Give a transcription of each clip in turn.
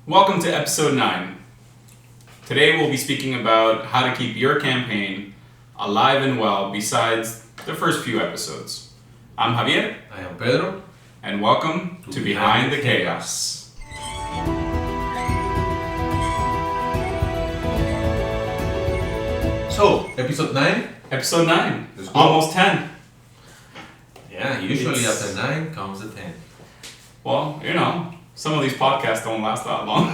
Welcome to episode 9. Today we'll be speaking about how to keep your campaign alive and well besides the first few episodes. I'm Javier. I am Pedro. And welcome to Behind the Chaos. So, episode 9? Episode 9. Let's go. Almost 10. Yeah, usually after 9 comes the 10. Well, some of these podcasts don't last that long.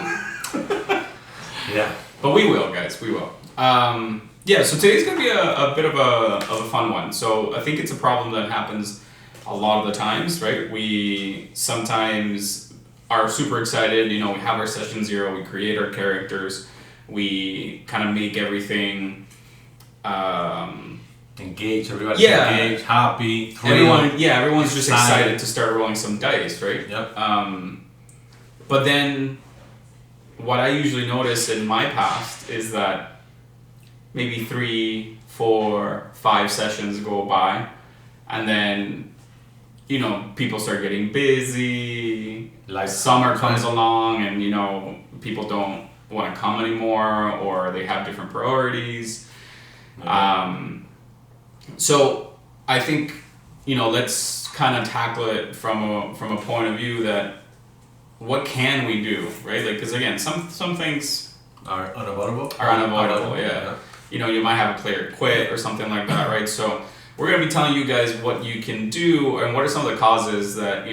Yeah. But we will, guys. We will. So today's going to be a bit of a fun one. So I think it's a problem that happens a lot of the times, right? We sometimes are super excited. We have our session 0. We create our characters. We kind of make everything... Engaged, everybody's engaged, happy, thrilled. Everyone's just excited to start rolling some dice, right? Yep. But then what I usually notice in my past is that maybe 3, 4, 5 sessions go by and then, people start getting busy, like summer comes along and, people don't want to come anymore or they have different priorities. So I think, let's kind of tackle it from a point of view that what can we do, right? Like, because again, some things are unavoidable. Yeah. You might have a player quit or something like that, right? So we're going to be telling you guys what you can do and what are some of the causes that,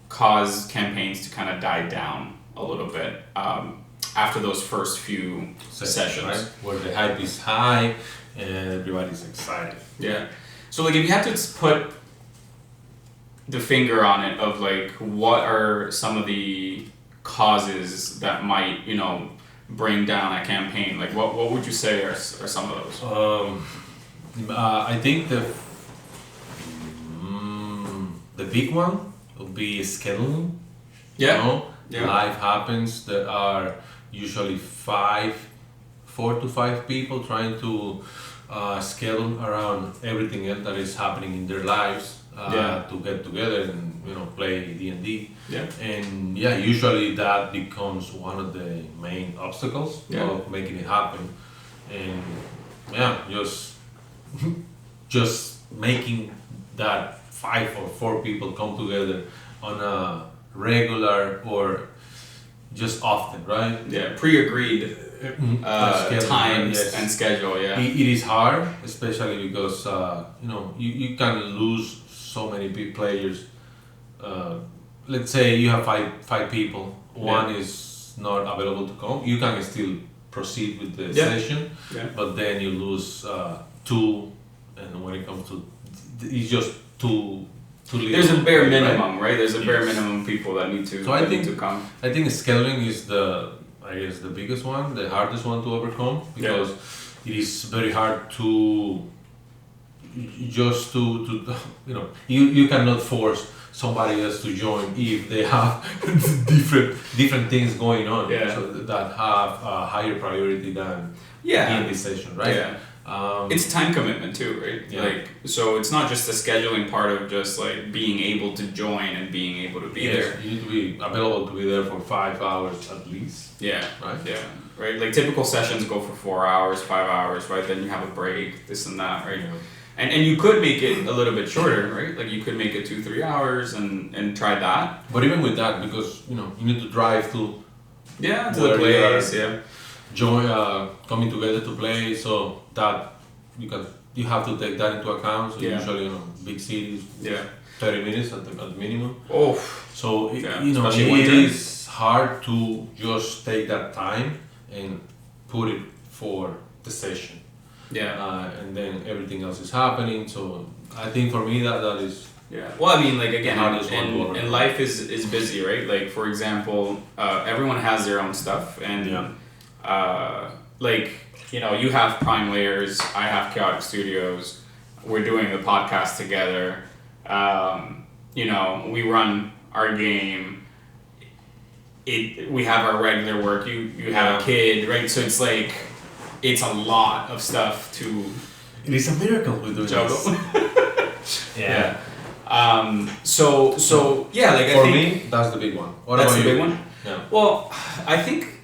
cause campaigns to kind of die down a little bit after those first few sessions. Right? Where the hype is high and everybody's excited. Yeah. So like if you had to put the finger on it of like what are some of the causes that might, bring down a campaign, like what would you say are some of those? I think the big one would be scheduling. Yeah. Life happens. There are usually 4 to 5 people trying to schedule around everything else that is happening in their lives to get together and play DnD. Yeah. And usually that becomes one of the main obstacles of making it happen. And just making that 5 or 4 people come together on a regular or just often, right? Yeah, pre-agreed times and schedule, yeah. It is hard, especially because, you can lose so many big players. Let's say you have five people, one is not available to come, you can still proceed with the session, but then you lose 2, and when it comes to, it's just too little. There's a bare minimum, right? There's a bare minimum people that need to come. I think scheduling is the biggest one, the hardest one to overcome, because it is very hard to just to you cannot force somebody else to join if they have different things going on so that have a higher priority than in this session, right? It's time commitment too, right? So it's not just the scheduling part of just like being able to join and being able to be there. You need to be available to be there for 5 hours at least. Right, like typical sessions go for 4 hours, 5 hours, right? Then you have a break, this and that, right? And you could make it a little bit shorter, right? Like you could make it 2-3 hours and try that. But even with that, because you need to drive to the place, join coming together to play, so that you have to take that into account. So usually big cities, 30 minutes at the minimum. So it is hard to just take that time and put it for the session. And then everything else is happening. So I think for me that is. Well, I mean, like again, and life is busy, right? Like for example, everyone has their own stuff, and you have Prime Layers, I have Chaotic Studios. We're doing the podcast together. We run our game. We have our regular work. You have a kid, right? So it's like. It's a lot of stuff to. It is a miracle we do juggle. This. So like for me, that's the big one. That's the big one. Yeah. Well, I think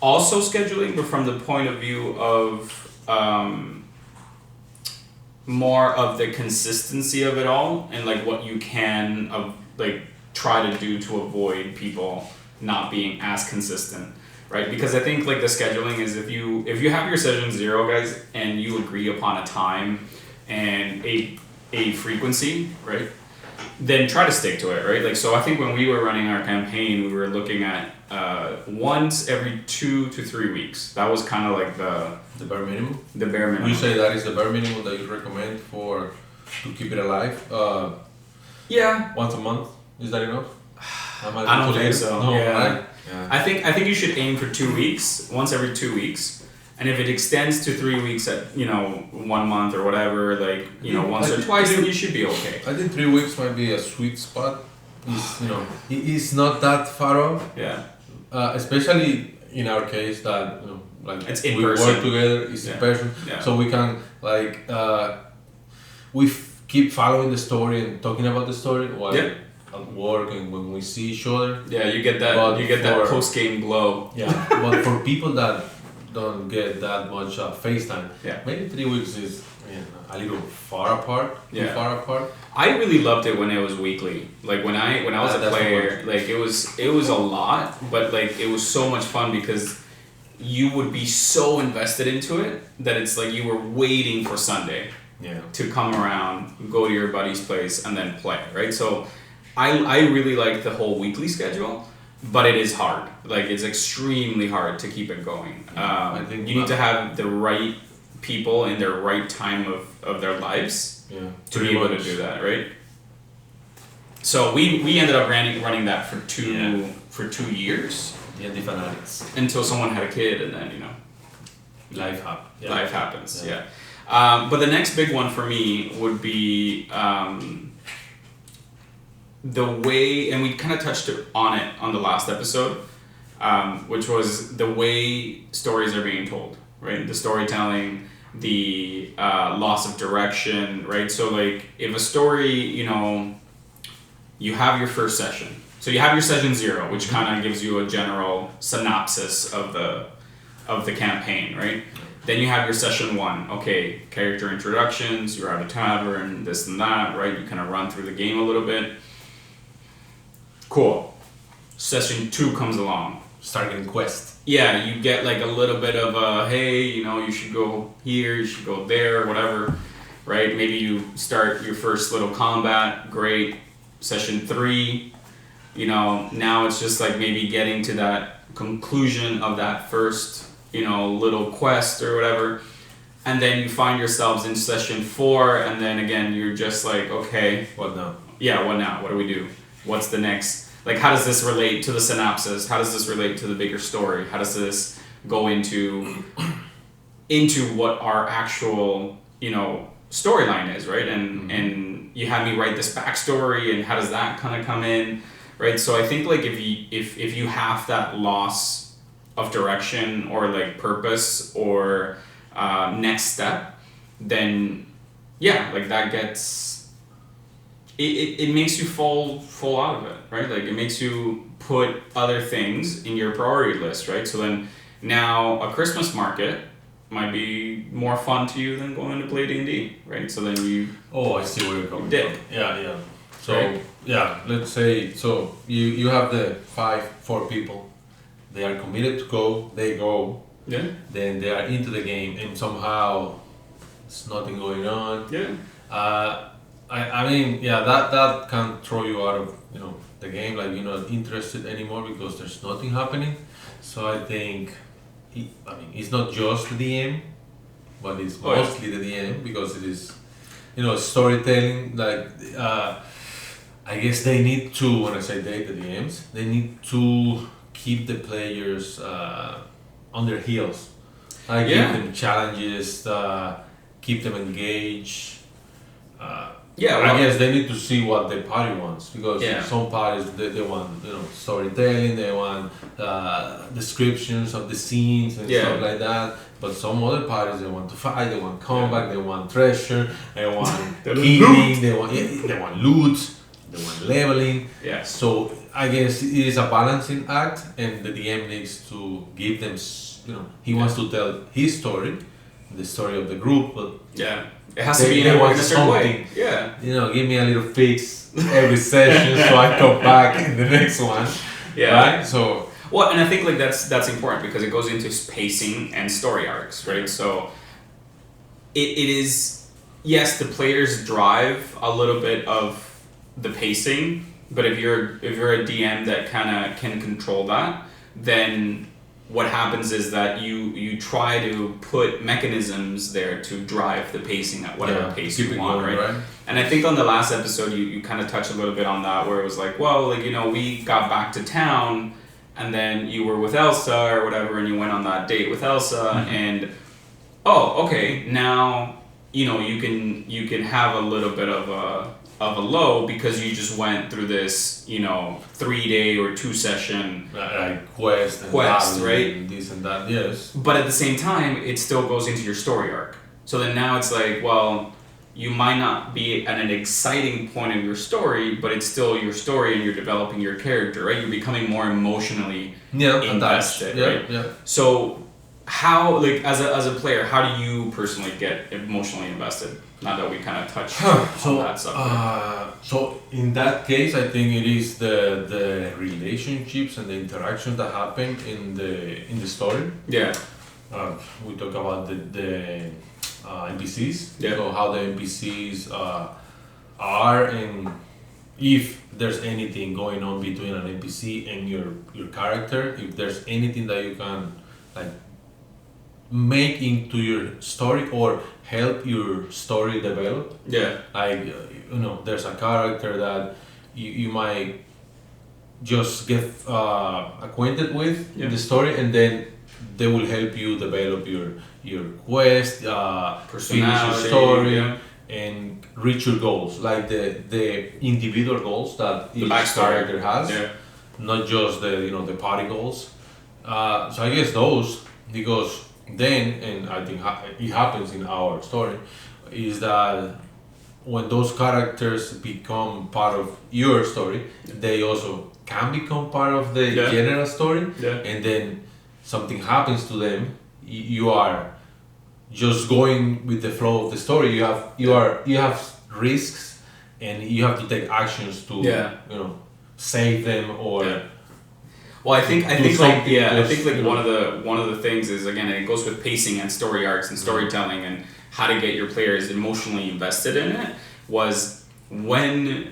also scheduling, but from the point of view of more of the consistency of it all and like what you can like try to do to avoid people not being as consistent, right? Because I think like the scheduling is if you have your session 0, guys, and you agree upon a time and a frequency, right? Then try to stick to it, right? Like, so I think when we were running our campaign, we were looking at once every 2 to 3 weeks. That was kind of like the bare minimum. The bare minimum. You say that is the bare minimum that you recommend to keep it alive. Yeah. Once a month, is that enough? I don't think so. No, yeah. Right? Yeah. I think you should aim for 2 weeks, once every 2 weeks. And if it extends to 3 weeks at 1 month or whatever, like once or twice, then you should be okay. I think 3 weeks might be a sweet spot. It's not that far off. Yeah. Especially in our case that like it's in we person. Work together. It's in person, so we can like keep following the story and talking about the story while at work and when we see each other. Yeah, you get that. That post game glow. Yeah, but for people that don't get that much FaceTime, maybe 3 weeks is a little far apart. Too far apart. I really loved it when it was weekly. Like when I was a player, like it was a lot, but like it was so much fun because you would be so invested into it that it's like you were waiting for Sunday to come around, go to your buddy's place, and then play, right? So I really like the whole weekly schedule, but it is hard. Like it's extremely hard to keep it going. I think you need to have the right people in their right time of their lives to be able to do that, right? So we ended up running that for 2 years. D&D fanatics. Until someone had a kid, and then life happens. Yeah. But the next big one for me would be the way, and we kind of touched on it on the last episode, which was the way stories are being told, right? The storytelling, the loss of direction, right? So like if a story, you have your first session. So you have your session 0, which kind of gives you a general synopsis of the campaign, right? Then you have your session 1. Okay, character introductions, you're at a tavern, this and that, right? You kind of run through the game a little bit. Cool. Session 2 comes along. Start getting quest. Yeah, you get like a little bit of hey, you should go here, you should go there, whatever, right? Maybe you start your first little combat, great. Session 3, now it's just like maybe getting to that conclusion of that first, little quest or whatever. And then you find yourselves in session 4, and then again, you're just like, okay. What now? Yeah, what now? What do we do? What's the next? Like, how does this relate to the synopsis? How does this relate to the bigger story? How does this go into what our actual, storyline is, right? And you had me write this backstory, and how does that kind of come in, right? So I think like if you have that loss of direction or like purpose or next step, then like that gets it makes you fall out of it, right? Like it makes you put other things in your priority list, right? So then now a Christmas market might be more fun to you than going to play D&D, right? So then you... Oh, I see where you're coming from. Yeah. So, right? Let's say, so you have the 4 people. They are committed to go, they go. Yeah. Then they are into the game and somehow there's nothing going on. Yeah. I mean, that can throw you out of, the game, like you're not interested anymore because there's nothing happening. So I think... it's not just the DM, but it's mostly the DM because it is, storytelling. Like, I guess they need to, when I say the DMs, they need to keep the players on their heels. Give them challenges, keep them engaged. I guess they need to see what the party wants because some parties they want storytelling, they want descriptions of the scenes and stuff like that. But some other parties they want to fight, they want combat, they want treasure, they want killing, they want loot, they want leveling. Yeah. So I guess it is a balancing act, and the DM needs to give them, he wants to tell his story, the story of the group, but it has to be in a certain way. Give me a little fix every session so I come back in the next one. Right? So. Well, and I think like that's important because it goes into pacing and story arcs, right? So it is, yes, the players drive a little bit of the pacing, but if you're a DM that kind of can control that, then what happens is that you try to put mechanisms there to drive the pacing at whatever pace you want, right? And I think on the last episode you kind of touched a little bit on that, where it was like, well, like, we got back to town and then you were with Elsa or whatever, and you went on that date with Elsa, and now you can have a little bit of a low because you just went through this 3-day or 2-session quest, right? And this and that, yes. But at the same time, it still goes into your story arc. So then now it's like, well, you might not be at an exciting point of your story, but it's still your story and you're developing your character, right? You're becoming more emotionally invested, right? Yeah. So how, like, as a player, how do you personally get emotionally invested? Now that we kind of touched on that subject. So in that case, I think it is the relationships and the interactions that happen in the story. Yeah. We talk about the NPCs. Yeah. So how the NPCs are, and if there's anything going on between an NPC and your character, if there's anything that you can like make into your story or help your story develop. Yeah. Like there's a character that you might just get acquainted with in the story, and then they will help you develop your quest, finish your story, and reach your goals, like the individual goals that each character has, not just the party goals. So I guess those, because then, and I think it happens in our story, is that when those characters become part of your story, they also can become part of the general story, and then something happens to them, you are just going with the flow of the story. You have risks, and you have to take actions to save them or. Well, I think one of the things is, again, it goes with pacing and story arcs and storytelling and how to get your players emotionally invested in it. Was when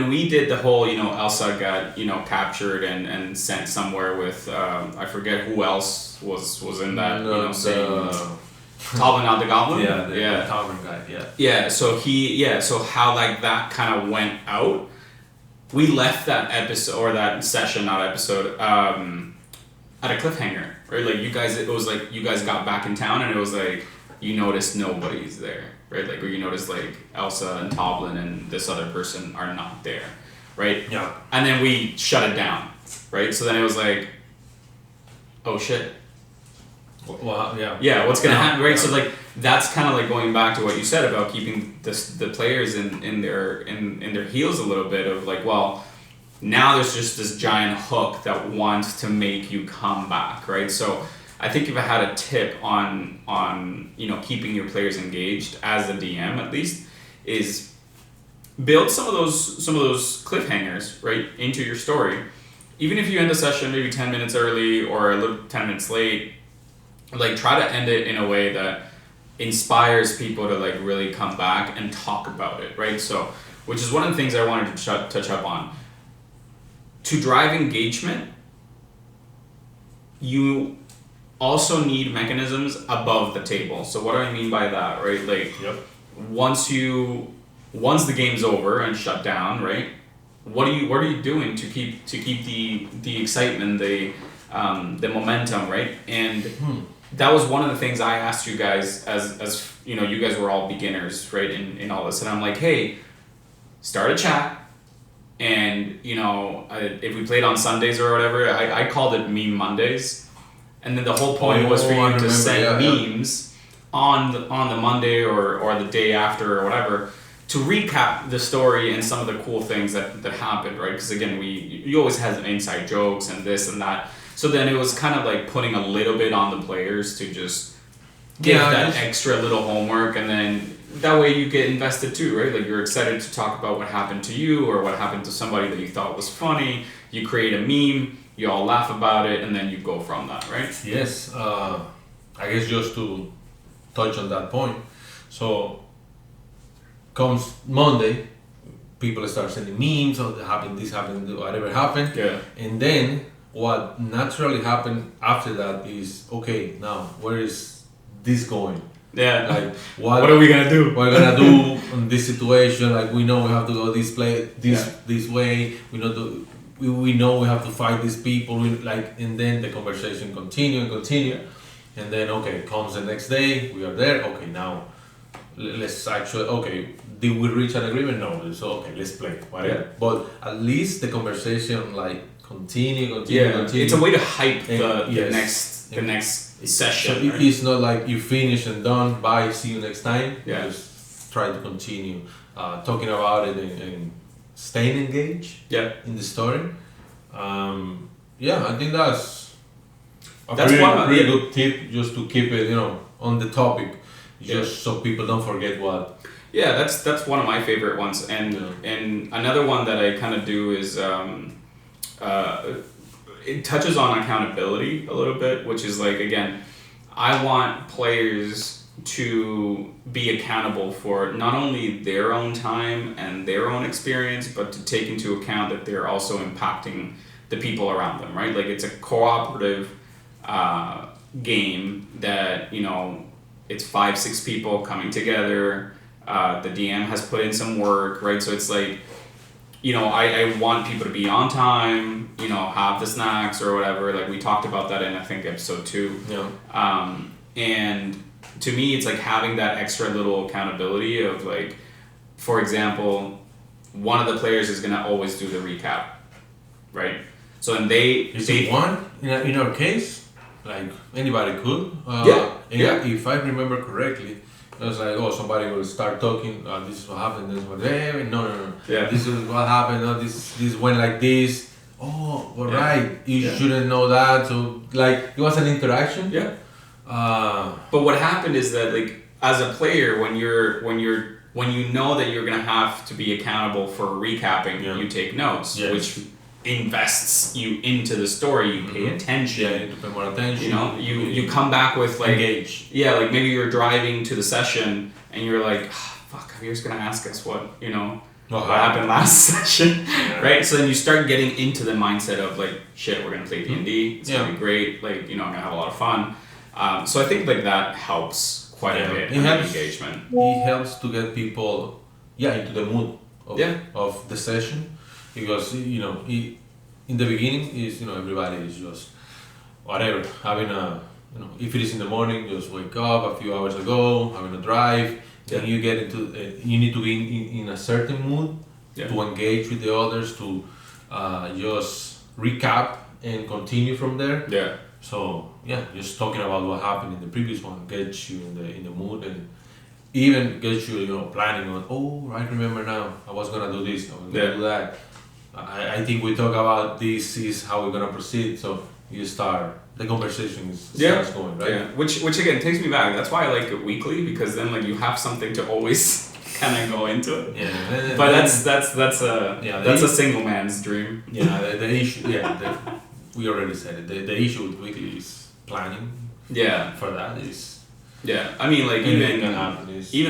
we did the whole, Elsa got captured and sent somewhere with I forget who else was in that Talbot, not the Goblin. The Talbot guy. So how like that kind of went out. We left that episode or that session, not episode, at a cliffhanger, right? Like it was like you guys got back in town, and it was like you noticed nobody's there, right? Like, or you noticed like Elsa and Toblin and this other person are not there, right? Yeah. And then we shut it down, right? So then it was like, oh shit. Well, yeah, what's gonna happen, right? So like that's kind of like going back to what you said about keeping the players in their heels a little bit of like, well, now there's just this giant hook that wants to make you come back, right? So I think if I had a tip on keeping your players engaged as a DM at least, is build some of those cliffhangers right into your story, even if you end a session maybe 10 minutes early or a little 10 minutes late. Like, try to end it in a way that inspires people to like really come back and talk about it, right? So, which is one of the things I wanted to touch up on. To drive engagement, you also need mechanisms above the table. So what do I mean by that, right? Like, once the game's over and shut down, right? What are you doing to keep the excitement, the momentum, right? And that was one of the things I asked you guys as you guys were all beginners, right, in all this, and I'm like, hey, start a chat, and if we played on Sundays or whatever, I called it Meme Mondays, and then the whole point was for you to send memes on the Monday or the day after or whatever to recap the story and some of the cool things that happened, right? Because again, you always have inside jokes and this and that. So then it was kind of like putting a little bit on the players to just give extra little homework, and then that way you get invested too, right? Like you're excited to talk about what happened to you or what happened to somebody that you thought was funny. You create a meme, you all laugh about it, and then you go from that, right? Yes. I guess just to touch on that point. So comes Monday, people start sending memes, or this happened, whatever happened. Yeah. And then what naturally happened after that is, okay, now where is this going? Yeah. Like what are we gonna do? What are we gonna do in this situation? Like we know we have to go this way. We know we have to fight these people. And then the conversation continue, and then comes the next day. We are there. Okay, now let's actually did we reach an agreement? No. So let's play. Whatever. Yeah. But at least the conversation continue. It's a way to hype the next session. So it's not like you finish and done. Bye. See you next time. Yeah. Just try to continue talking about it and staying engaged. Yeah. In the story. I think that's a pretty good tip, just to keep it on the topic, just so people don't forget what. Yeah, that's one of my favorite ones, and another one that I kind of do is it touches on accountability a little bit, which is like, again, I want players to be accountable for not only their own time and their own experience, but to take into account that they're also impacting the people around them, right? Like it's a cooperative game that, it's 5-6 people coming together. The DM has put in some work, right? So it's like, I want people to be on time, have the snacks or whatever. Like we talked about that in, I think, episode 2. Yeah. And to me, it's like having that extra little accountability of like, for example, one of the players is going to always do the recap, right? So and Is it one? In our case, like anybody could. If I remember correctly, it was like, somebody will start talking. This is what happened. This is what. No. Yeah. This is what happened. No, this went like this. Right. You shouldn't know that. So like it was an interaction. Yeah. But what happened is that like as a player, when you know that you're gonna have to be accountable for recapping, you take notes, which invests you into the story. You pay attention. Yeah, you need to pay more attention. You come back with like engage. Yeah, like maybe you're driving to the session and you're like, fuck, Javier's gonna ask us what happened last session, right? So then you start getting into the mindset of like, shit, we're gonna play D&D. It's gonna be great. Like I'm gonna have a lot of fun. So I think like that helps quite a bit in the engagement. It helps to get people into the mood of the session. Because in the beginning is everybody is just whatever, having if it is in the morning, just wake up a few hours ago, having a drive. Then you get into you need to be in a certain mood to engage with the others, to just recap and continue from there. Yeah. So just talking about what happened in the previous one gets you in the mood, and even gets you planning on I remember now I was gonna do this, I was gonna do that. I think we talk about this is how we're gonna proceed. So you start the conversation starts going, right? Yeah. Which again takes me back. That's why I like it weekly, because then like you have something to always kind of go into it. Yeah. But that's a single man's dream. Yeah. The issue. We already said it. The issue with weekly is planning. Yeah. For that is. Yeah. I mean, like even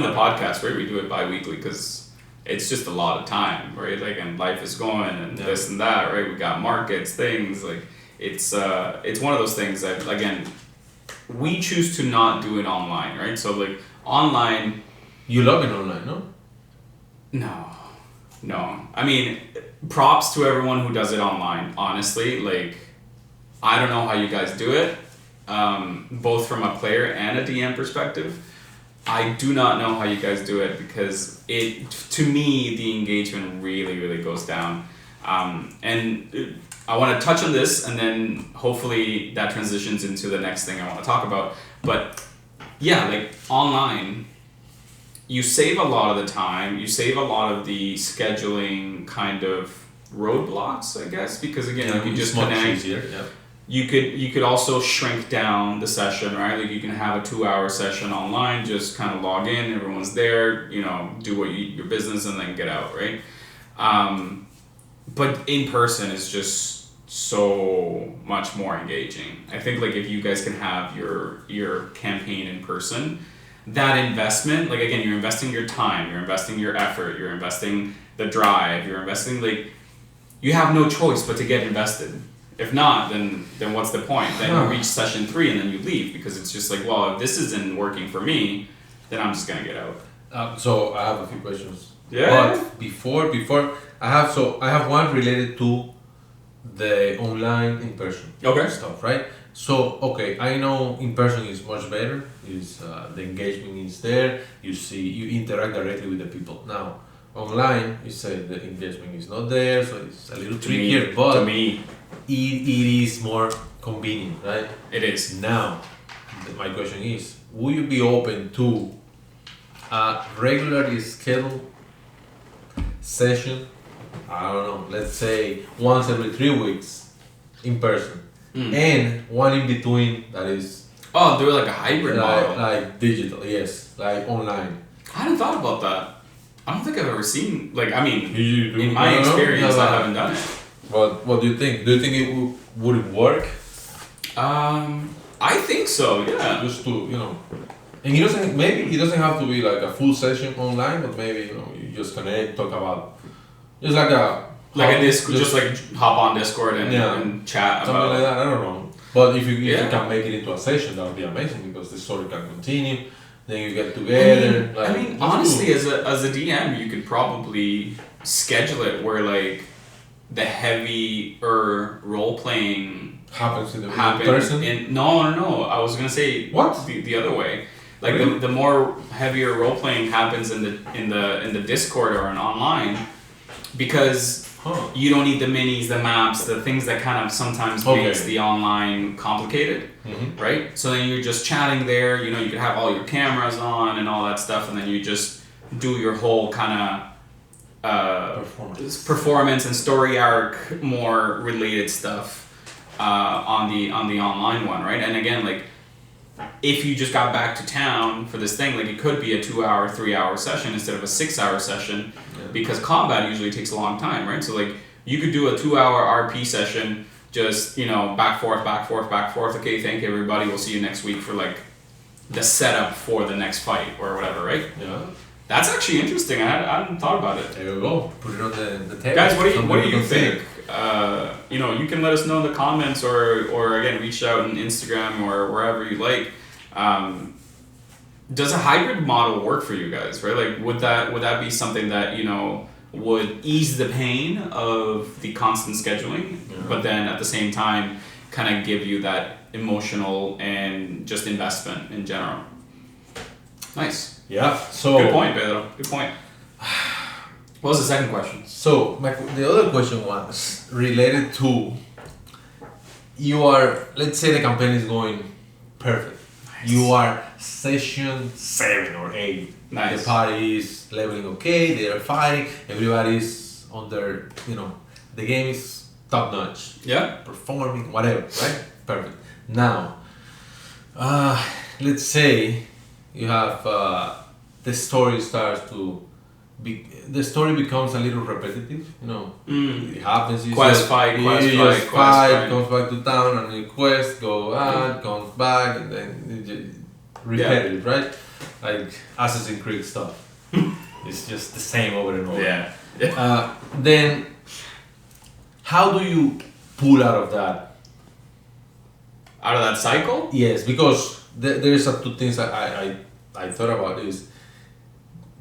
the podcast, right? We do it bi-weekly because it's just a lot of time, right? Like, and life is going and this and that, right? We got markets, things like it's one of those things that, again, we choose to not do it online, right? So like online. You love it online, no? No. I mean, props to everyone who does it online. Honestly, like, I don't know how you guys do it, both from a player and a DM perspective. I do not know how you guys do it, because to me, the engagement really, really goes down. And I want to touch on this, and then hopefully that transitions into the next thing I want to talk about. But yeah, like online, you save a lot of the time, you save a lot of the scheduling kind of roadblocks, I guess, because again, you can just connect. Easier, yeah. You could also shrink down the session, right? Like you can have a 2-hour session online, just kind of log in, everyone's there, do your business and then get out, right? But in person is just so much more engaging. I think like if you guys can have your campaign in person, that investment, like again, you're investing your time, you're investing your effort, you're investing the drive, you're investing you have no choice but to get invested. If not, then what's the point? Then you reach session 3 and then you leave because it's just like, well, if this isn't working for me, then I'm just gonna get out. So I have a few questions. Yeah. But before I have one related to the online in person stuff, right? So I know in person is much better. Is the engagement is there. You interact directly with the people. Now online, you say the engagement is not there, so it's a little trickier. But to me, it is more convenient, right? It is. Now, my question is, will you be open to a regularly scheduled session? I don't know, let's say once every 3 weeks in person, and one in between that is do like a hybrid model, like digital, yes, like online. I hadn't thought about that. I don't think I've ever seen in my experience, I haven't done it. What do you think? Do you think it would it work? I think so. Yeah. Just to and it doesn't have to be like a full session online, but maybe you just connect, talk about just like a Discord, just like hop on Discord and chat something about like that. I don't know, but if you can make it into a session, that would be amazing because the story can continue. Then you get together. I mean honestly, as a DM, you could probably schedule it where the heavier role playing happens in the person. No. I was gonna say what the other way. Like really? the more heavier role playing happens in the Discord or in online, because you don't need the minis, the maps, the things that kind of sometimes makes the online complicated, right? So then you're just chatting there. You could have all your cameras on and all that stuff, and then you just do your whole kind of performance and story arc, more related stuff on the online one, right? And again, if you just got back to town for this thing, it could be a 2-hour, 3-hour session instead of a 6-hour session, because combat usually takes a long time, right? So you could do a 2-hour RP session, just back forth. Okay, thank you everybody. We'll see you next week for the setup for the next fight or whatever, right? Yeah. That's actually interesting. I hadn't thought about it. There you go. Put it on the table. Guys, what do you think? You can let us know in the comments or again, reach out on Instagram or wherever you like. Does a hybrid model work for you guys, right? Would that be something that, would ease the pain of the constant scheduling, but then at the same time kind of give you that emotional and just investment in general? Nice. Yeah. So good point, Pedro. Good point. What was the second question? So the other question was related to let's say the campaign is going perfect. Nice. You are session 7 or 8. Nice. The party is leveling okay. They are fighting. Everybody's on their the game is top notch. Yeah. Performing whatever, right? Perfect. Now, let's say you have the story starts to the story becomes a little repetitive, It happens. Quest fight, comes back to town, and the quest go out, comes back, and then it's just repetitive, right? Like Assassin's Creed stuff. It's just the same over and over. Yeah. Then, how do you pull out of that? Out of that cycle? Yes, because there's two things I thought about is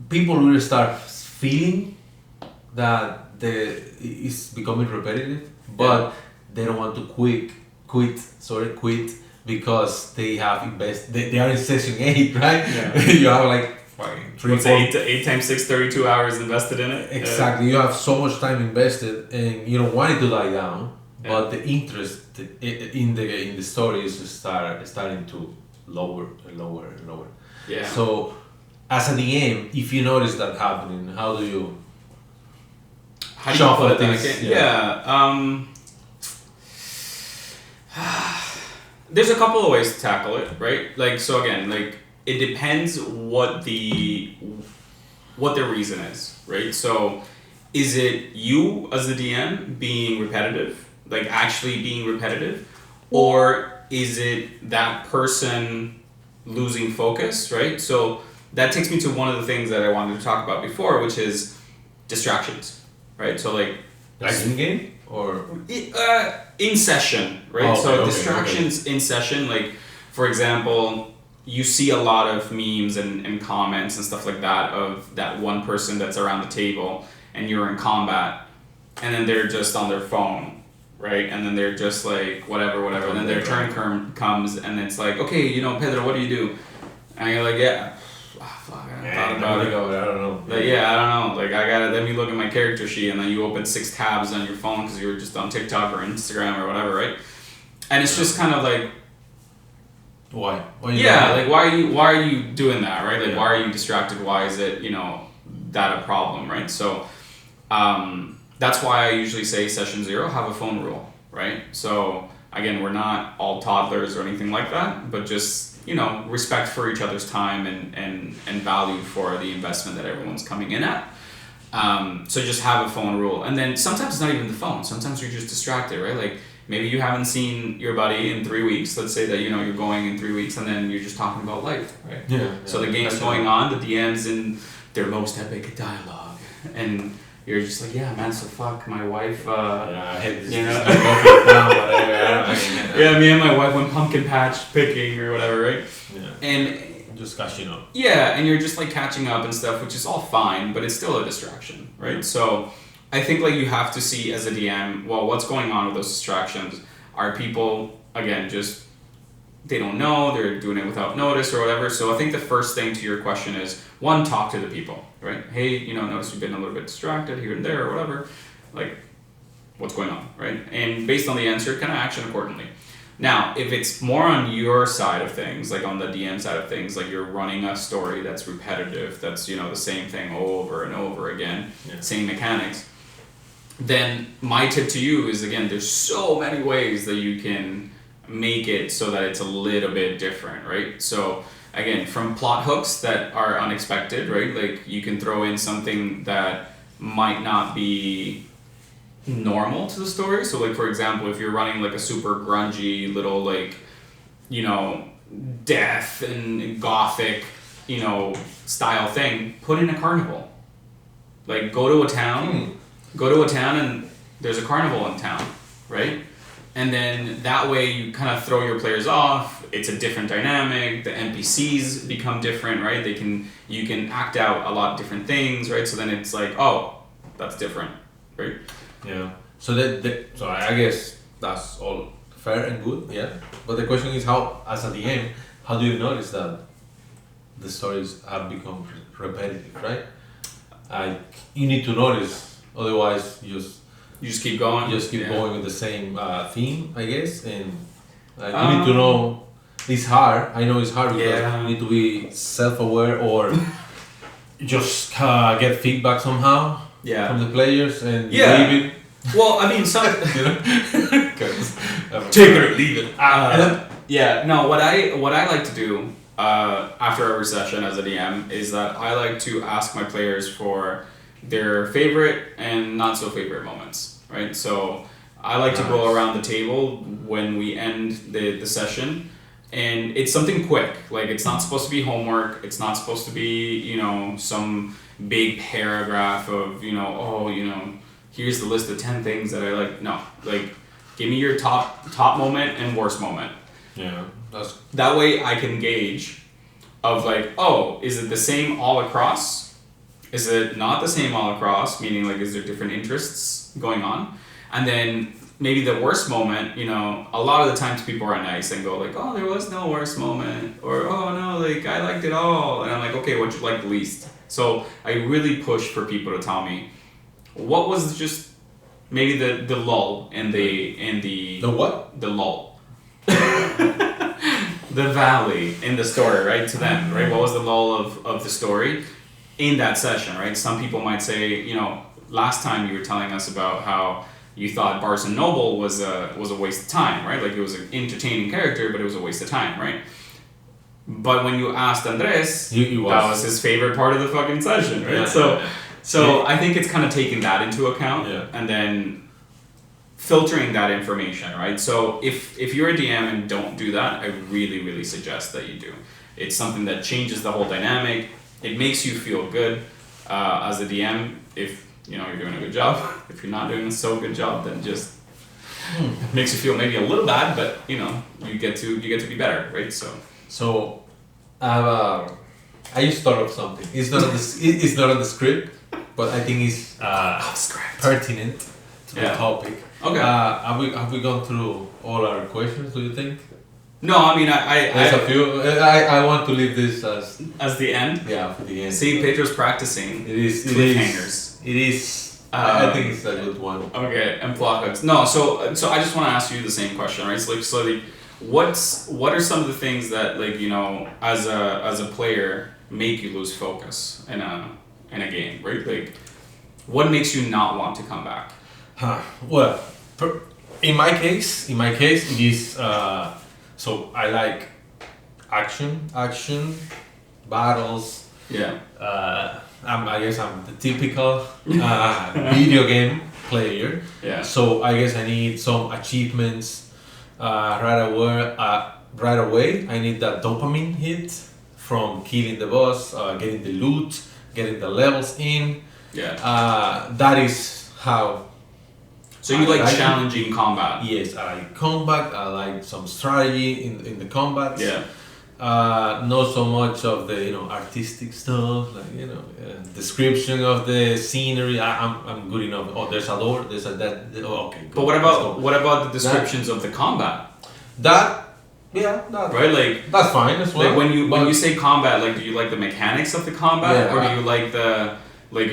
people will start feeling that it's becoming repetitive, but they don't want to quit because they have they are in session 8, right? Yeah. You have 3, 4... 8 times 6, 32 hours invested in it. Exactly. You have so much time invested and you don't want it to die down, but the interest in the story is starting to lower and lower and lower. Yeah. So as a DM, if you notice that happening, how do you shuffle things? There's a couple of ways to tackle it, right? Like, so again, like, it depends what the reason is, right? So, is it you as the DM being repetitive, like actually being repetitive, or is it that person losing focus, right? So that takes me to one of the things that I wanted to talk about before, which is distractions, right? So like in game or in session, right? Distractions in session, like for example, you see a lot of memes and comments and stuff like that of that one person that's around the table and you're in combat and then they're just on their phone, right? And then they're just like whatever, and then their turn comes and it's like, okay, Pedro, what do you do? And you're like, yeah, fuck, I thought about it. I don't know. Like, I don't know. Like, let me look at my character sheet, and then you open 6 tabs on your phone because you were just on TikTok or Instagram or whatever, right? And it's just kind of like, why? Like why are you doing that, right? Like, why are you distracted? Why is it, that a problem, right? So, that's why I usually say session 0, have a phone rule, right? So again, we're not all toddlers or anything like that, but just, respect for each other's time and value for the investment that everyone's coming in at. So just have a phone rule. And then sometimes it's not even the phone. Sometimes you're just distracted, right? Like maybe you haven't seen your buddy in 3 weeks. Let's say that, you're going in 3 weeks and then you're just talking about life, right? Yeah. So the game's going on, the DM's in their most epic dialogue. And you're just like, yeah, man, so fuck, my wife, I hate this. Me and my wife went pumpkin patch picking or whatever, right? Yeah. And just catching up. Yeah, and you're just like catching up and stuff, which is all fine, but it's still a distraction, right? So I think like you have to see as a DM, well, what's going on with those distractions? Are people, again, just, they don't know, they're doing it without notice or whatever. So I think the first thing to your question is, one, talk to the people, right? Hey, notice you've been a little bit distracted here and there or whatever. Like, what's going on, right? And based on the answer, kind of action accordingly. Now, if it's more on your side of things, like on the DM side of things, like you're running a story that's repetitive, that's, the same thing over and over again, same mechanics, then my tip to you is, again, there's so many ways that you can make it so that it's a little bit different, right? So again, from plot hooks that are unexpected, right? Like you can throw in something that might not be normal to the story. So like, for example, if you're running like a super grungy little like, death and gothic, style thing, put in a carnival. Like go to a town and there's a carnival in town, right? And then that way you kind of throw your players off. It's a different dynamic. The NPCs become different, right? You can act out a lot of different things, right? So then it's like, oh, that's different, right? Yeah. So so I guess that's all fair and good, yeah. But the question is, how, as a DM, how do you notice that the stories have become repetitive, right? You need to notice, otherwise you just keep going. You just keep going with the same theme, I guess, and you need to know. It's hard. I know it's hard because you need to be self-aware or just get feedback somehow from the players and leave it. Well, I mean, take it or leave it. No. What I like to do after every session as a DM is that I like to ask my players for their favorite and not so favorite moments, right? So I like to go around the table when we end the session, and it's something quick. Like it's not supposed to be homework. It's not supposed to be some big paragraph of here's the list of 10 things that I like. No, like give me your top moment and worst moment. Yeah, that way I can gauge of like, oh, is it the same all across? Is it not the same all across? Meaning like, is there different interests going on? And then maybe the worst moment, a lot of the times people are nice and go like, oh, there was no worst moment, or oh no, like I liked it all. And I'm like, okay, what you like the least? So I really push for people to tell me what was just maybe the lull in the what? The lull. the valley in the story, right? To them, right? What was the lull of the story in that session, right? Some people might say, you know, last time you were telling us about how you thought Barnes and Noble was a waste of time, right? Like it was an entertaining character, but it was a waste of time, right? But when you asked Andres, that was his favorite part of the fucking session, right? So I think it's kind of taking that into account and then filtering that information, right? So if you're a DM and don't do that, I really, really suggest that you do. It's something that changes the whole dynamic. It makes you feel good as a DM if you know you're doing a good job. If you're not doing a so good job, then just makes you feel maybe a little bad, but you know you get to be better, right? So I just thought of something. It's not on the script, but I think it's pertinent to the topic. Okay. Have we gone through all our questions? Do you think? No, I mean There's a few. I want to leave this as the end. Yeah, for the end. See, Pedro's practicing. It is cliffhangers. It is. I think it's a good one. Okay, and plot hooks. No, so I just want to ask you the same question, right? So like, what are some of the things that like you know as a player make you lose focus in a game, right? Like, what makes you not want to come back? Well, in my case, it is. So I like action, battles. Yeah. I guess I'm the typical video game player. Yeah. So I guess I need some achievements right away. I need that dopamine hit from killing the boss, getting the loot, getting the levels in. Yeah. That is how. So you like challenging combat? Yes, I like combat. I like some strategy in the combat. Yeah. Not so much of the artistic stuff, like description of the scenery. I'm good enough. Oh, there's a door. There's a that. Oh, okay. Good. But what about the descriptions of the combat? That right, like that's fine as well. Like when you say combat, like do you like the mechanics of the combat, or do you like the like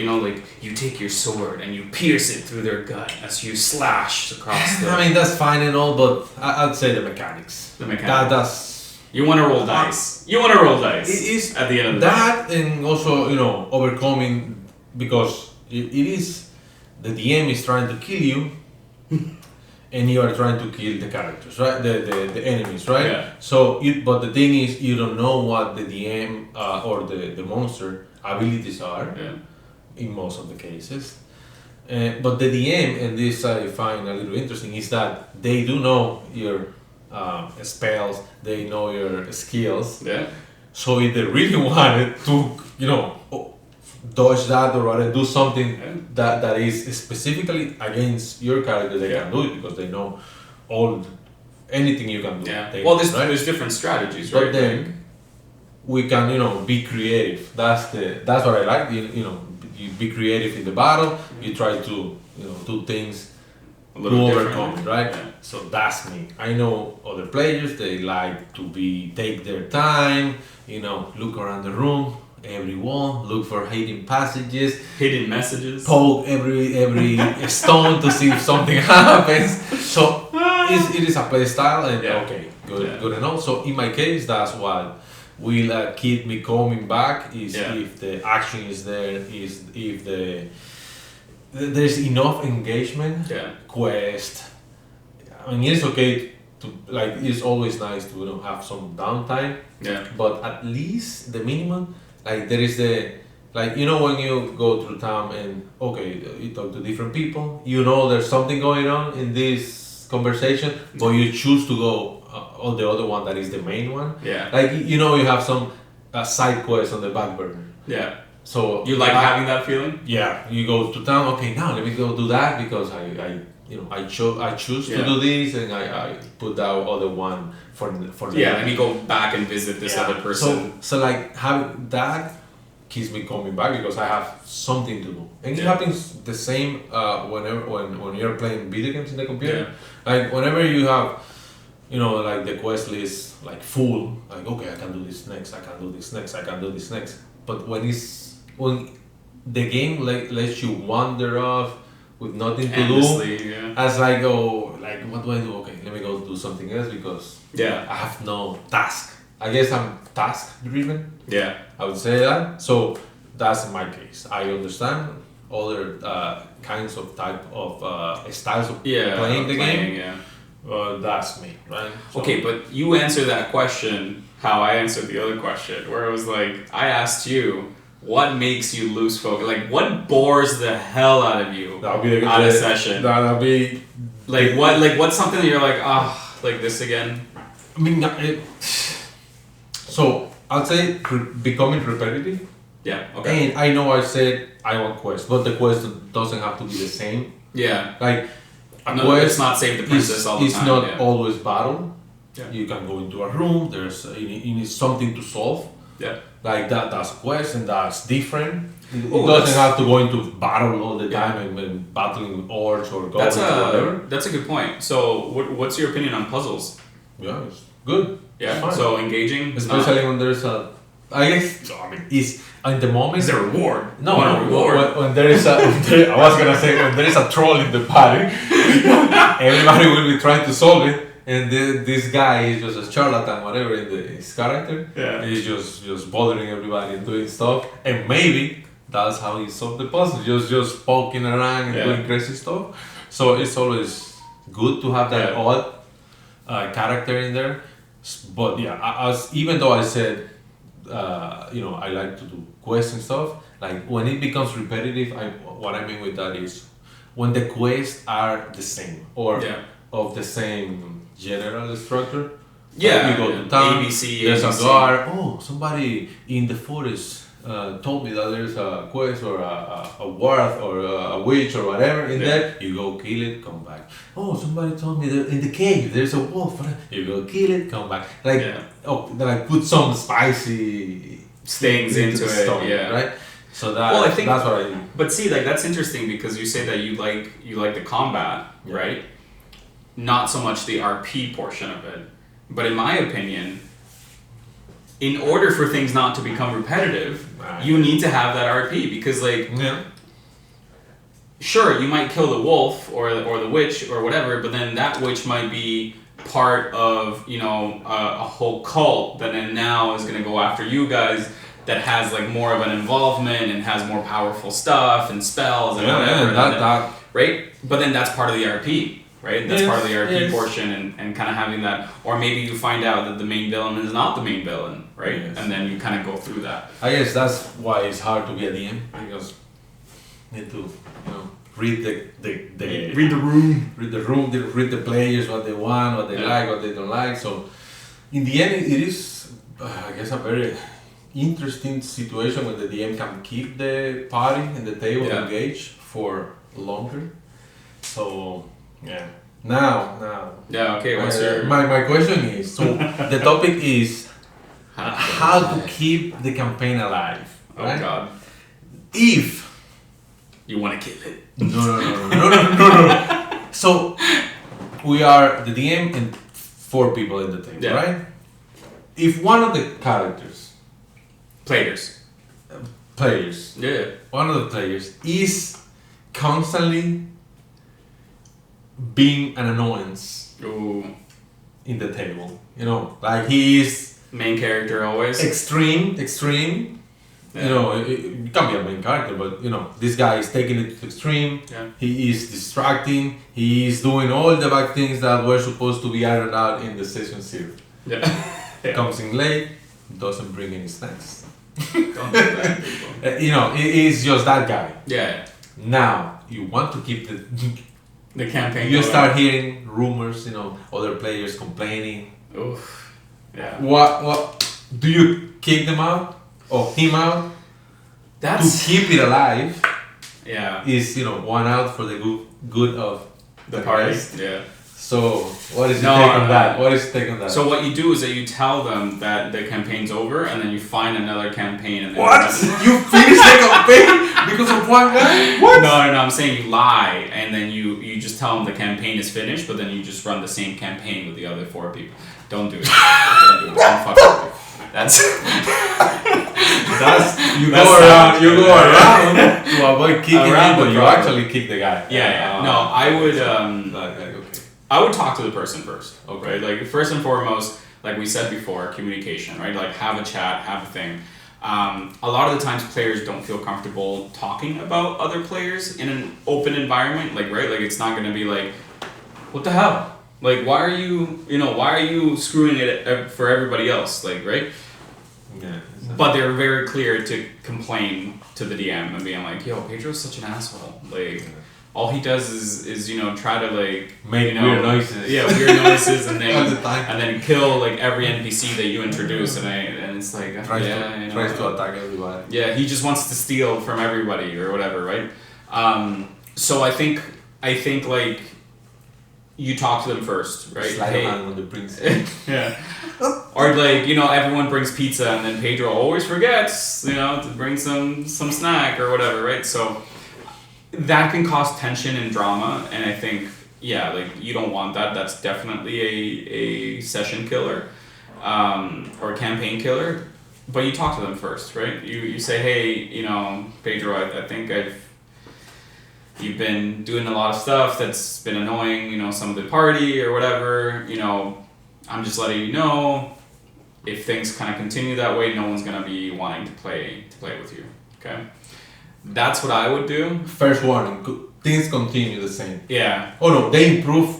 you take your sword and you pierce it through their gut as you slash across the... I mean that's fine and all, but I'd say the mechanics. The mechanics. That's you want to roll dice. You want to roll dice. It is at the end of the day. And also overcoming, because it is the DM is trying to kill you. And you are trying to kill the characters, right? The enemies, right? Yeah. So, but the thing is, you don't know what the DM or the monster abilities are. Yeah. In most of the cases. But the DM, and this I find a little interesting, is that they do know your spells, they know your skills. Yeah. So if they really wanted to, dodge that or do something that is specifically against your character, they can do it because they know anything you can do. Yeah. Well, there's different strategies, right? But then we can, be creative. That's what I like. You be creative in the battle. You try to do things to overcome it, right? Yeah. So that's me. I know other players, they like to take their time. Look around the room. Every wall, look for hidden passages, hidden messages, poke every stone to see if something happens. So it is a play style, and good enough. So in my case, that's what will keep me coming back. Is if the action is there, is if there's enough engagement, quest. I mean, it's okay to it's always nice to have some downtime. Yeah. But at least the minimum. Like there is when you go through town and you talk to different people, there's something going on in this conversation, but you choose to go on the other one that is the main one. Yeah. Like you have some side quest on the back burner. Yeah. So you like having that feeling? Yeah. You go to town. Okay, now let me go do that because I choose to do this, and I put that other one for the let me go back and visit this other person. So like having that keeps me coming back because I have something to do, and it happens the same when you're playing video games in the computer. Yeah. Like whenever you have like the quest list full, like I can do this next, I can do this next, I can do this next. But when the game lets you wander off with nothing to do, as like, what do I do? Okay, let me go do something else because Yeah. I have no task. I guess I'm task driven. Yeah. I would say that. So that's my case. I understand other kinds of type of styles of playing the game. Yeah. That's me, right? So, Okay, but you answer that question how I answered the other question, where it was like, I asked you, what makes you lose focus? Like, what bores the hell out of you that'll be on a session? That'll be like what? Like what's something that you're like, like this again? I mean, so I'd say becoming repetitive. Yeah. Okay. And I know I said I want quest, but the quest doesn't have to be the same. Yeah. Like quest, it's not save the princess all the time. It's not always battle. Yeah. You can go into a room. There's you need something to solve. Yeah. Like that's a quest and that's different. It doesn't have to go into battle all the time and battling with orcs or goblins or whatever. That's a good point. So what's your opinion on puzzles? Yeah, it's good. Yeah. It's so engaging, especially when there's a. I guess it's in the moment. Is there a reward? No, reward. When there is a, I was gonna say when there is a troll in the party, everybody will be trying to solve it, and this guy is just a charlatan, whatever his character. Yeah. He's just bothering everybody and doing stuff, and maybe that's how he solved the puzzle, just poking around and doing crazy stuff. So it's always good to have that odd character in there, but even though I said. I like to do quests and stuff. Like when it becomes repetitive, what I mean with that is when the quests are the same or of the same general structure. Yeah, you go to town. ABC. There's a guard. Oh, somebody in the forest told me that there's a quest or a ward or a witch or whatever in there. You go kill it, come back. Oh, somebody told me that in the cave there's a wolf. You go kill it, come back. Like put some spicy things into the it. story, right? So that I think that's what I do. But see, like that's interesting because you say that you like the combat, right? Not so much the RP portion of it. But in my opinion, in order for things not to become repetitive, you need to have that RP because sure, you might kill the wolf or the witch or whatever, but then that witch might be part of a whole cult that then now is going to go after you guys that has like more of an involvement and has more powerful stuff and spells and whatever. Right? But then that's part of the RP. Right? That's part of the RP portion and kind of having that. Or maybe you find out that the main villain is not the main villain, right? Yes. And then you kind of go through that. I guess that's why it's hard to be a DM because you need to read the room. Read the players, what they want, what they like, what they don't like. So in the end, it is, I guess, a very interesting situation when the DM can keep the party and the table engaged for longer. So... Yeah. Now. Yeah. Okay. What's your? My question is the topic is how to keep the campaign alive. Right? Oh God. If you want to kill it. No. So we are the DM and 4 people in the table, right? If one of the characters, players, one of the players is constantly being an annoyance in the table, like he is main character always extreme. It can be a main character, but this guy is taking it to extreme. He is distracting. He is doing all the bad things that were supposed to be ironed out in the session 0. Comes in late, doesn't bring any snacks. Don't do that, people. It is just that guy. Now you want to keep the campaign. You start hearing rumors, other players complaining. Oof. Yeah. What do you kick them out or him out? To keep it alive. Yeah. Is one out for the good of the party. Rest. Yeah. So what is your take on that? What is your take on that? So what you do is that you tell them that the campaign's over, and then you find another campaign. And then what? You finish the campaign because of one guy? What? No. I'm saying you lie, and then you just tell them the campaign is finished, but then you just run the same campaign with the other 4 people. Don't do it. Don't fuck with it. That's you go around to avoid kicking him, but you actually kick the guy. No, I would. Okay. I would talk to the person first. Okay. Right? Like first and foremost, like we said before, communication, right? Like have a chat, have a thing. A lot of the times players don't feel comfortable talking about other players in an open environment, like, right? Like it's not going to be like, what the hell? Like, why are you screwing it for everybody else? Like, right? Yeah. But they're very clear to complain to the DM and being like, yo, Pedro's such an asshole. Like, all he does is try to like make weird noises. Yeah, weird noises, and then kill like every NPC that you introduce, and it's like tries to attack everybody. Yeah, he just wants to steal from everybody or whatever, right? So I think like you talk to them first, right? Slide on the prince. Yeah. Or like, everyone brings pizza and then Pedro always forgets, to bring some snack or whatever, right? So that can cause tension and drama, and I think, like you don't want that. That's definitely a session killer, or a campaign killer. But you talk to them first, right? You say, hey, Pedro, I think you've been doing a lot of stuff that's been annoying, some of the party or whatever. I'm just letting you know, if things kind of continue that way, no one's gonna be wanting to play with you. Okay. That's what I would do. First warning, things continue the same. Yeah. Oh no, they improve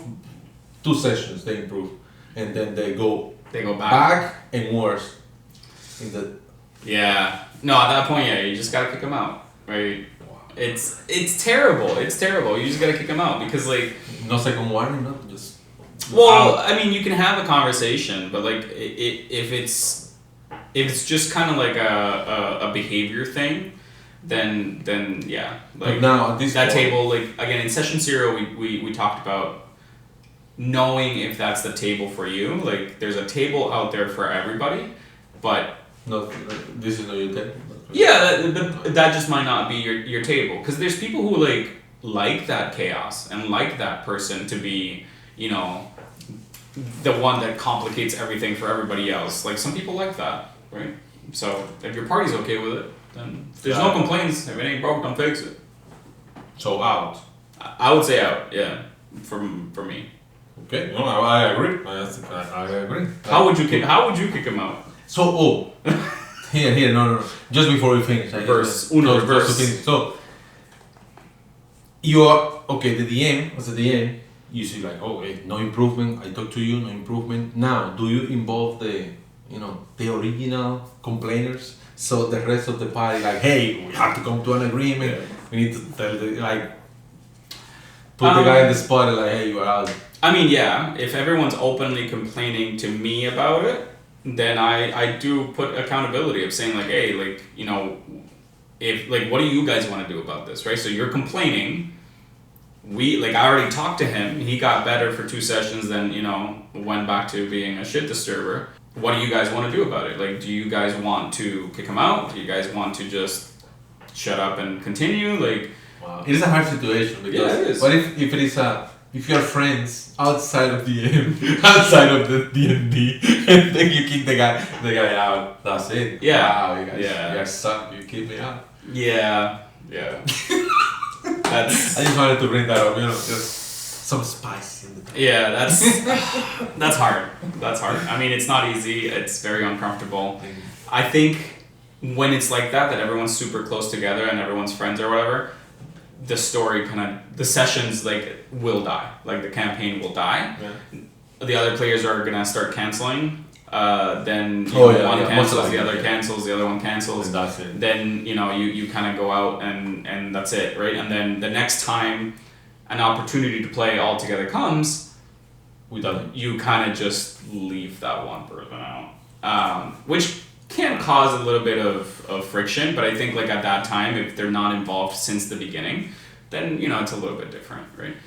2 sessions, and then they go back and worse. Yeah. No, at that point, you just gotta kick them out, right? Wow. It's terrible. It's terrible. You just gotta kick them out because like. No second warning, no, just. Well, I mean, you can have a conversation, but like if it's just kind of like a behavior thing. Then yeah, like but now at this that point, table, like again in session 0 we talked about knowing if that's the table for you. Like there's a table out there for everybody, but this is not your table. Yeah, that just might not be your table, because there's people who like that chaos and like that person to be the one that complicates everything for everybody else. Like some people like that, right? So if your party's okay with it, then if there's no complaints. If it ain't broke, don't fix it. So out. I would say out. Yeah, for me. Okay. No, I agree. I agree. How would you kick him out? So here no. Just before we finish. Reverse. So you are okay. The DM as a DM. You see like, no improvement. I talk to you, no improvement. Now, do you involve the original complainers? So the rest of the party, like, hey, we have to come to an agreement. Yeah. We need to tell put the guy in the spot, like, hey, you are out. I mean, yeah, if everyone's openly complaining to me about it, then I do put accountability of saying like, hey, like, if like, what do you guys want to do about this, right? So you're complaining. I already talked to him. He got better for 2 sessions, then went back to being a shit disturber. What do you guys want to do about it? Like, do you guys want to kick him out? Do you guys want to just shut up and continue? Like, wow. It is a hard situation because it is. What if it is if you are friends outside of the outside of the DnD, and then you kick the guy out? That's it. Yeah. Wow, you guys suck. You kick me out. Yeah. I just wanted to bring that up. Just some spice in the. Yeah, that's hard. That's hard. I mean, it's not easy. It's very uncomfortable. I think when it's like that everyone's super close together and everyone's friends or whatever, the story the sessions will die. Like the campaign will die. Yeah. The other players are gonna start canceling. Then one cancels, the other cancels, the other one cancels. And that's it. Then you kind of go out and that's it, right? And then the next time an opportunity to play all together comes, you kind of just leave that one person out, which can cause a little bit of friction. But I think at that time, if they're not involved since the beginning, then it's a little bit different, right?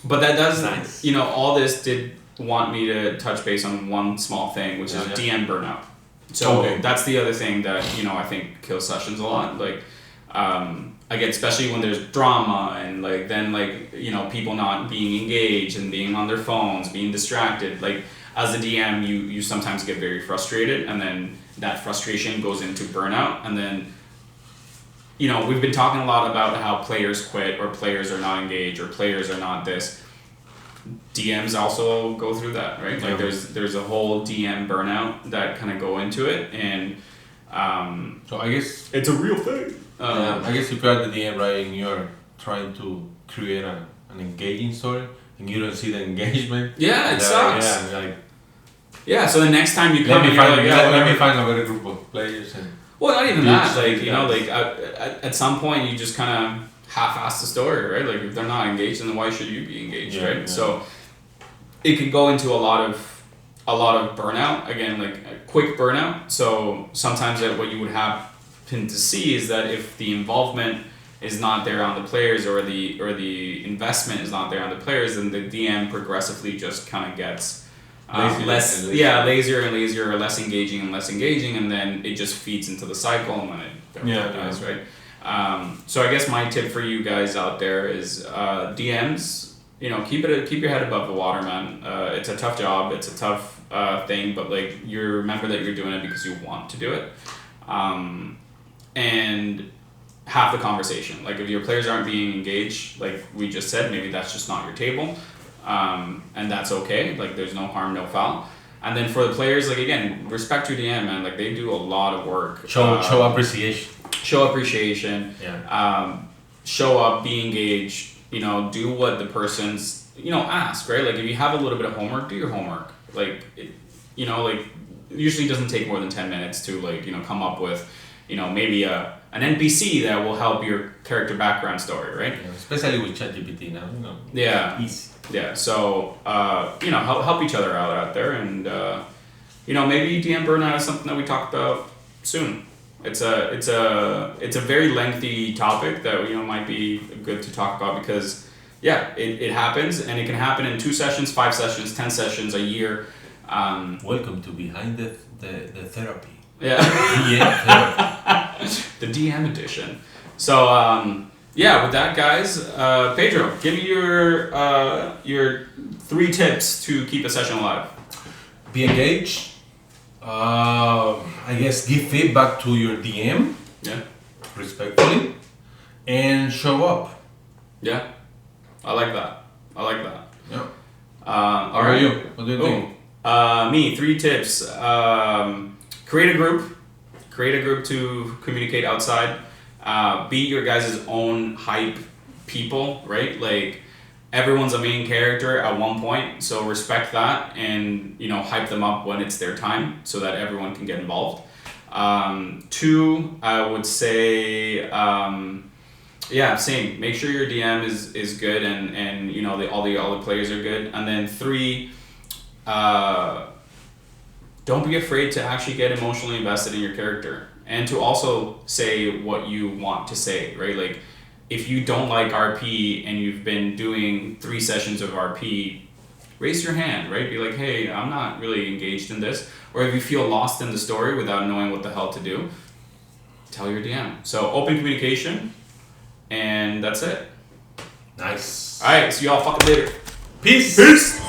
But that does nice. All this did want me to touch base on one small thing, which is DM burnout. So that's the other thing that I think kills sessions a lot. Again, especially when there's drama and people not being engaged and being on their phones, being distracted. As a DM, you sometimes get very frustrated, and then that frustration goes into burnout, and then we've been talking a lot about how players quit or players are not engaged or players are not this. DMs also go through that, right? Like there's a whole DM burnout that kind of go into it, and so I guess it's a real thing. I guess if you're at the DM, right, and you're trying to create an engaging story, and you don't see the engagement. Yeah, it sucks. Yeah, like. Yeah, so the next time you come, let me find a better group of players and. Well, not even that. Like like at some point you just kind of half-ass the story, right? Like if they're not engaged, then why should you be engaged, right? Yeah. So it can go into a lot of burnout. Again, like a quick burnout. So sometimes what you would happen to see is that if the involvement is not there on the players, or the investment is not there on the players, then the DM progressively just kind of gets lazier and lazier, or less engaging, and then it just feeds into the cycle, and then it dies, right? So I guess my tip for you guys out there is DMs. Keep your head above the water, man. It's a tough job. It's a tough thing, but like you remember that you're doing it because you want to do it, and have the conversation. Like if your players aren't being engaged, like we just said, maybe that's just not your table. And that's okay. Like there's no harm, no foul. And then for the players, like again, respect your DM, man. Like they do a lot of work. Show appreciation. Show appreciation. Yeah. Show up, be engaged. Do what the person's ask, right? Like if you have a little bit of homework, do your homework. Like it usually doesn't take more than 10 minutes to come up with maybe an NPC that will help your character background story, right? Yeah, especially with ChatGPT now. Yeah. Easy. Yeah, so help each other out there, and maybe DM burnout is something that we talk about soon. It's a very lengthy topic that might be good to talk about, because it happens, and it can happen in 2 sessions, 5 sessions, 10 sessions, a year. Welcome to Behind the Therapy. Yeah. Therapy. The DM edition. So. With that, guys, Pedro, give me your 3 tips to keep a session alive. Be engaged. I guess give feedback to your DM. Yeah. Respectfully, and show up. Yeah, I like that. Yeah. All right. You? What do you think? Me, 3 tips. Create a group to communicate outside. Be your guys' own hype people, right? Like everyone's a main character at one point, so respect that, and hype them up when it's their time, so that everyone can get involved. 2, I would say, same. Make sure your DM is good, and all the players are good. And then 3, don't be afraid to actually get emotionally invested in your character. And to also say what you want to say, right? Like, if you don't like RP and you've been doing 3 sessions of RP, raise your hand, right? Be like, hey, I'm not really engaged in this. Or if you feel lost in the story without knowing what the hell to do, tell your DM. So open communication, and that's it. Nice. All right, see y'all fucking later. Peace. Peace.